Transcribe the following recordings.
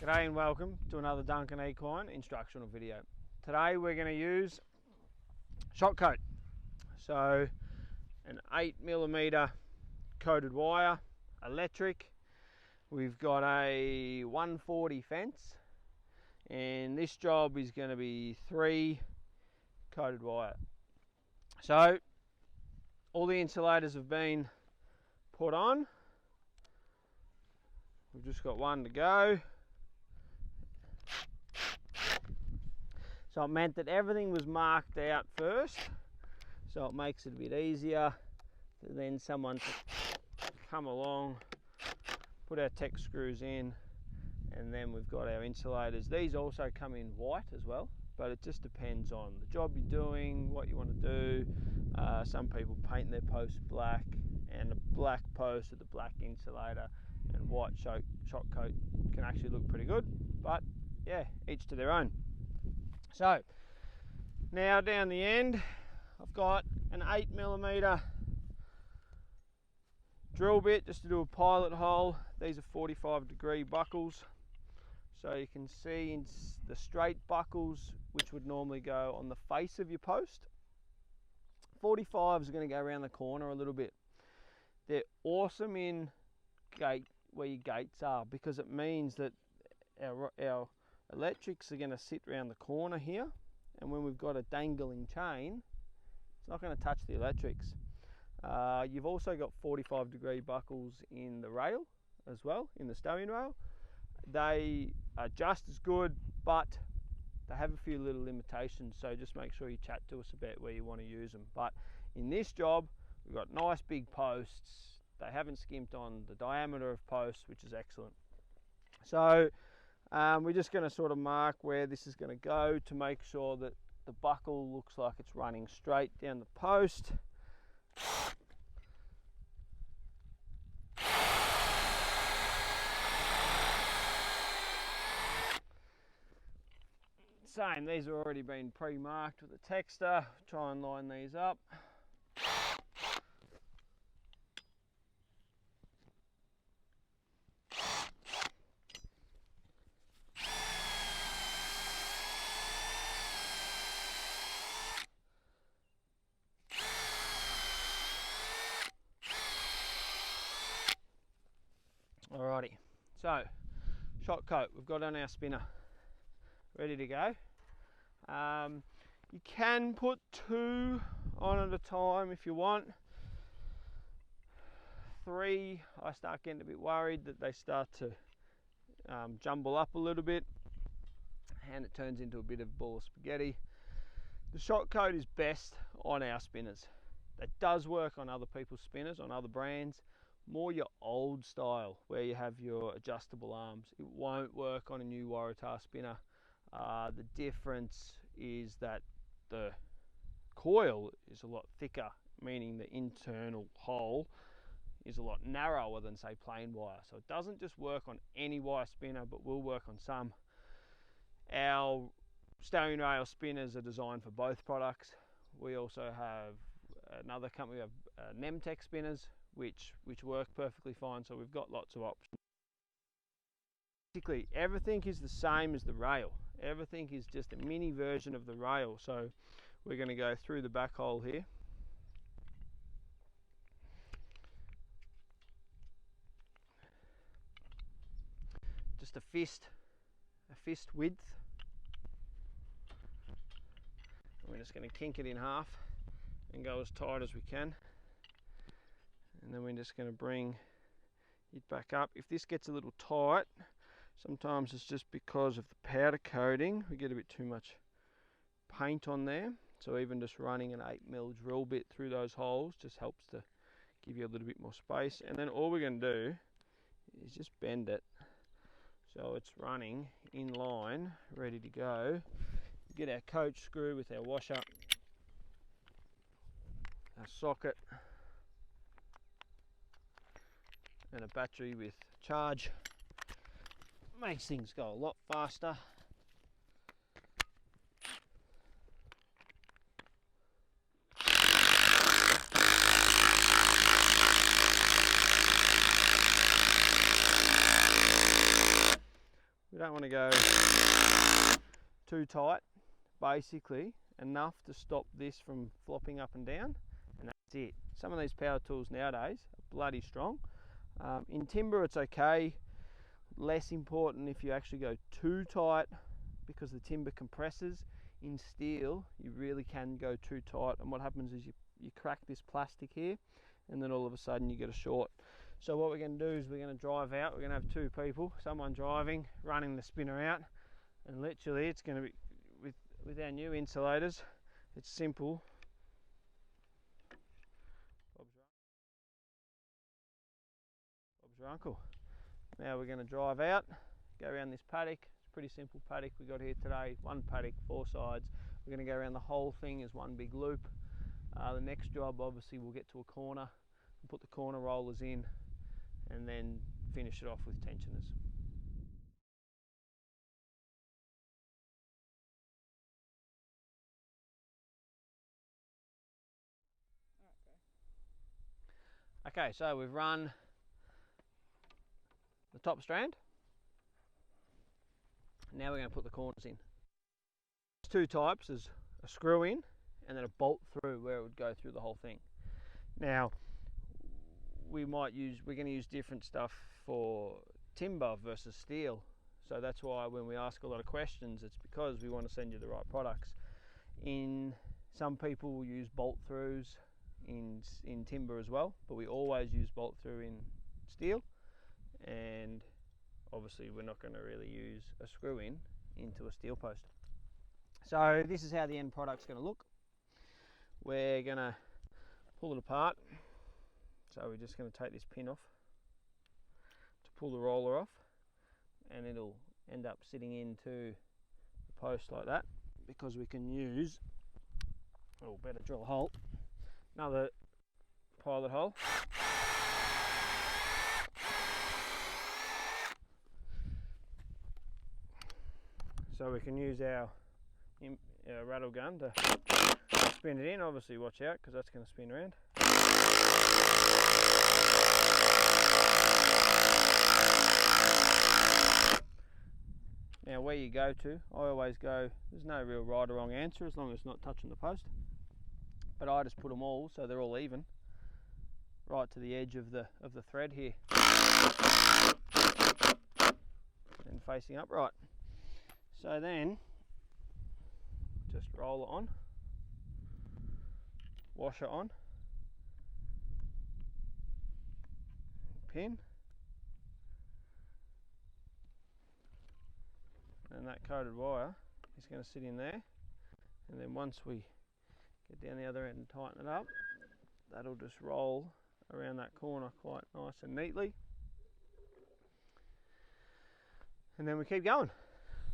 G'day and welcome to another Duncan Equine instructional video. Today we're going to use Shockcoat. So an 8mm coated wire, electric. We've got a 140 fence and this job is going to be 3 coated wire. So all the insulators have been put on. We've just got one to go. So it meant that everything was marked out first, so it makes it a bit easier for then someone to come along, put our tech screws in, and then we've got our insulators. These also come in white as well, but it just depends on the job you're doing, what you want to do. Some people paint their posts black, and a black post with a black insulator and white Shockcoat can actually look pretty good, but yeah, each to their own. So now down the end I've got an 8mm drill bit just to do a pilot hole. These are 45-degree buckles, so you can see in the straight buckles which would normally go on the face of your post. 45s are going to go around the corner a little bit. They're awesome in gate where your gates are, because it means that our electrics are going to sit around the corner here, and when we've got a dangling chain, it's not going to touch the electrics. You've also got 45-degree buckles in the rail as well, in the Stallion Rail. They are just as good, but they have a few little limitations, so just make sure you chat to us about where you want to use them. But in this job, we've got nice big posts. They haven't skimped on the diameter of posts, which is excellent. So we're just going to sort of mark where this is going to go to make sure that the buckle looks like it's running straight down the post. Same, these have already been pre-marked with a texter. Try and line these up. Alrighty, so Shockcoat we've got on our spinner, ready to go. You can put 2 on at a time if you want. 3, I start getting a bit worried that they start to jumble up a little bit and it turns into a bit of ball of spaghetti. The Shockcoat is best on our spinners. That does work on other people's spinners, on other brands. More your old style where you have your adjustable arms. It won't work on a new Waratah spinner. The difference is that the coil is a lot thicker, meaning the internal hole is a lot narrower than say plain wire. So it doesn't just work on any wire spinner, but will work on some. Our Stallion Rail spinners are designed for both products. We also have another company, we have Nemtech spinners, which work perfectly fine, so we've got lots of options. Basically everything is the same as the rail. Everything is just a mini version of the rail. So we're going to go through the back hole here. Just a fist width. And we're just going to kink it in half and go as tight as we can. And then we're just going to bring it back up. If this gets a little tight, sometimes it's just because of the powder coating. We get a bit too much paint on there. So even just running an 8mm drill bit through those holes just helps to give you a little bit more space. And then all we're going to do is just bend it so it's running in line, ready to go. Get our coach screw with our washer, our socket, and a battery with charge. Makes things go a lot faster. We don't want to go too tight, basically enough to stop this from flopping up and down, and that's it. Some of these power tools nowadays are bloody strong. In timber it's okay, less important if you actually go too tight because the timber compresses. In steel you really can go too tight, and what happens is you crack this plastic here, and then all of a sudden you get a short. So what we're going to do is we're going to drive out. We're going to have two people, someone driving, running the spinner out, and literally it's going to be with our new insulators. It's simple. Bob's your uncle. Now we're going to drive out, go around this paddock. It's a pretty simple paddock we got here today. One paddock, 4 sides. We're going to go around the whole thing as one big loop. The next job, obviously, we'll get to a corner and put the corner rollers in, and then finish it off with tensioners. Okay, so we've run the top strand. Now we're going to put the corners in. There's two types. There's a screw in and then a bolt through where it would go through the whole thing. Now we're going to use different stuff for timber versus steel. So that's why when we ask a lot of questions, it's because we want to send you the right products. Some people will use bolt throughs in timber as well, but we always use bolt through in steel, and obviously we're not going to really use a screw in into a steel post. So this is how the end product's going to look. We're going to pull it apart. So we're just going to take this pin off to pull the roller off, and it'll end up sitting into the post like that, because we can use, oh, better drill a hole, another pilot hole. So we can use our rattle gun to spin it in. Obviously watch out, because that's going to spin around. Now where you go to, I always go, there's no real right or wrong answer as long as it's not touching the post, but I just put them all so they're all even, right to the edge of the thread here, and facing upright. So then just roll it on, wash it on, pin, and that coated wire is going to sit in there, and then once we get down the other end and tighten it up, that'll just roll around that corner quite nice and neatly, and then we keep going.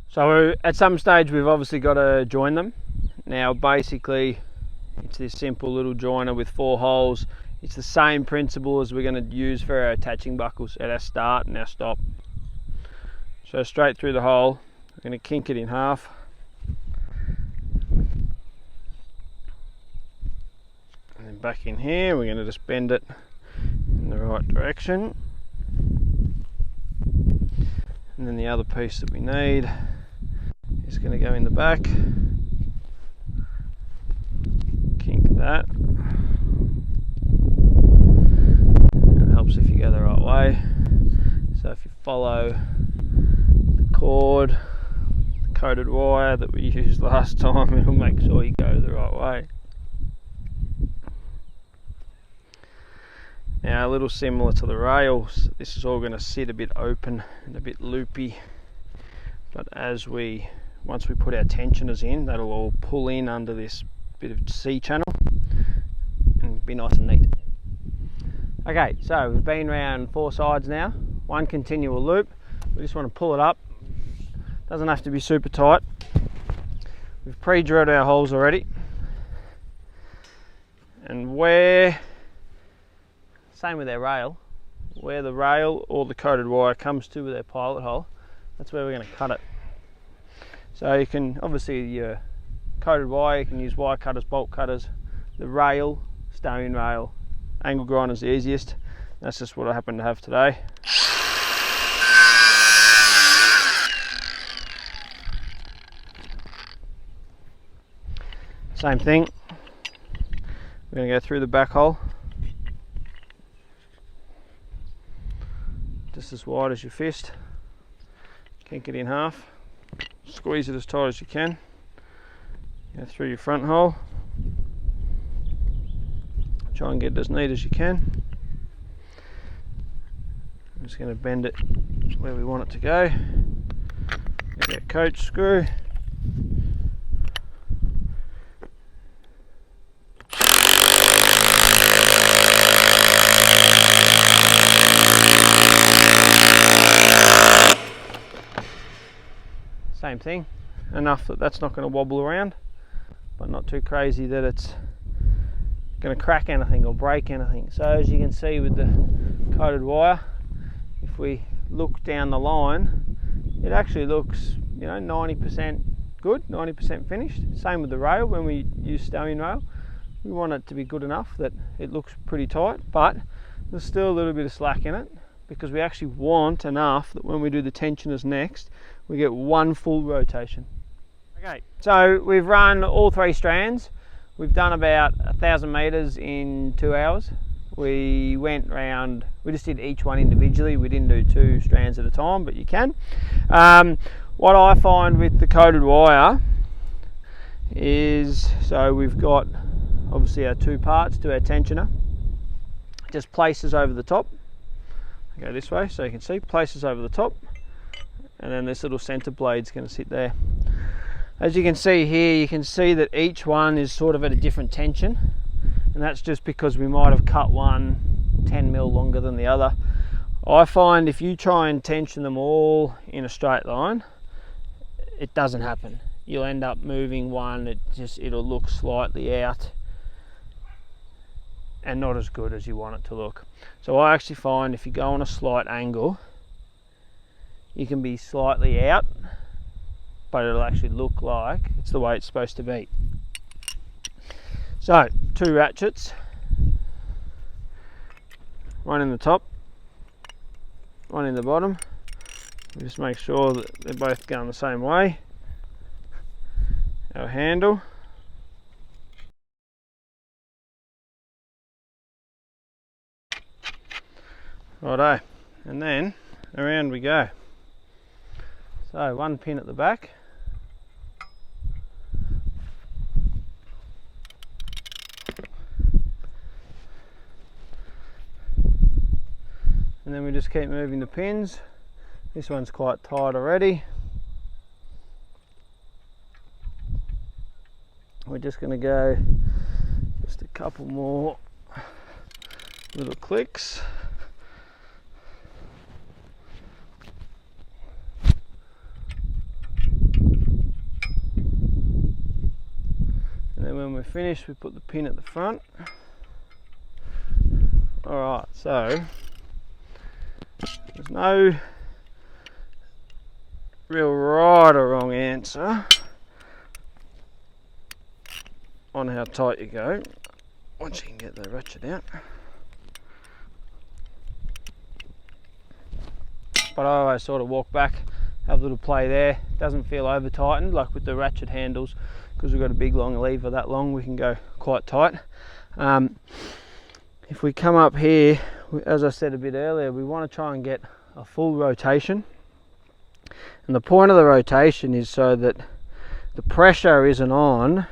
So at some stage we've obviously got to join them. Now basically it's this simple little joiner with 4 holes. It's the same principle as we're going to use for our attaching buckles at our start and our stop. So straight through the hole, we're going to kink it in half. And then back in here, we're going to just bend it in the right direction. And then the other piece that we need is going to go in the back. Kink that. It helps if you go the right way. So if you follow the cord, the coated wire that we used last time, it'll make sure you go the right way. Now a little similar to the rails, this is all going to sit a bit open and a bit loopy, but once we put our tensioners in, that'll all pull in under this bit of C channel and be nice and neat. Okay, so we've been around 4 sides now, one continual loop. We just want to pull it up, doesn't have to be super tight. We've pre-drilled our holes already, and same with our rail, where the rail or the coated wire comes to with our pilot hole, that's where we're going to cut it. So you can, obviously your coated wire, you can use wire cutters, bolt cutters. The rail, Stallion Rail, angle grinder is the easiest. That's just what I happen to have today. Same thing, we're going to go through the back hole, just as wide as your fist, kink it in half, squeeze it as tight as you can, go through your front hole, try and get it as neat as you can. I'm just going to bend it where we want it to go, get our coach screw, same thing, enough that that's not going to wobble around, but not too crazy that it's going to crack anything or break anything. So as you can see with the coated wire, if we look down the line, it actually looks, you know, 90% good, 90% finished. Same with the rail. When we use Stallion Rail, we want it to be good enough that it looks pretty tight, but there's still a little bit of slack in it, because we actually want enough that when we do the tensioners next, we get one full rotation. Okay, so we've run all 3 strands. We've done about 1,000 meters in 2 hours. We went round, we just did each one individually. We didn't do 2 strands at a time, but you can. What I find with the coated wire is, so we've got obviously our 2 parts to our tensioner. Just places over the top. Go this way so you can see, places over the top, and then this little center blade's going to sit there. As you can see here, you can see that each one is sort of at a different tension, and that's just because we might have cut one 10 mil longer than the other. I find if you try and tension them all in a straight line, it doesn't happen. You'll end up moving one, it'll look slightly out and not as good as you want it to look. So I actually find if you go on a slight angle, you can be slightly out, but it'll actually look like it's the way it's supposed to be. So 2 ratchets, one in the top, one in the bottom. We just make sure that they're both going the same way. Our handle, righto, and then around we go. So 1 pin at the back, and then we just keep moving the pins. This one's quite tight already. We're just going to go just a couple more little clicks. And then when we're finished, we put the pin at the front. Alright, so there's no real right or wrong answer on how tight you go once you can get the ratchet out. But I always sort of walk back, have a little play there. Doesn't feel over tightened like with the ratchet handles, because we've got a big long lever that long, we can go quite tight. If we come up here, as I said a bit earlier, we want to try and get a full rotation, and the point of the rotation is so that the pressure isn't on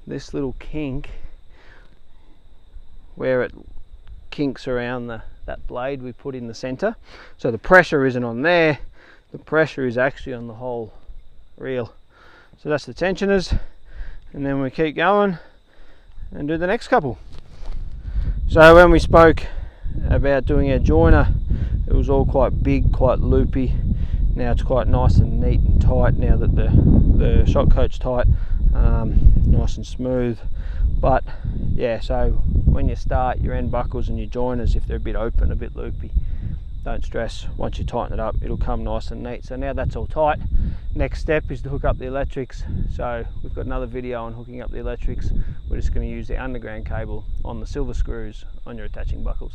this little kink where it kinks around that blade we put in the center. So the pressure isn't on there, the pressure is actually on the whole reel. So that's the tensioners, and then we keep going and do the next couple. So when we spoke about doing our joiner, it was all quite big, quite loopy. Now it's quite nice and neat and tight now that the Shockcoat's tight, nice and smooth. But yeah, so when you start your end buckles and your joiners, if they're a bit open, a bit loopy, don't stress. Once you tighten it up, it'll come nice and neat. So now that's all tight. Next step is to hook up the electrics. So we've got another video on hooking up the electrics. We're just going to use the underground cable on the silver screws on your attaching buckles.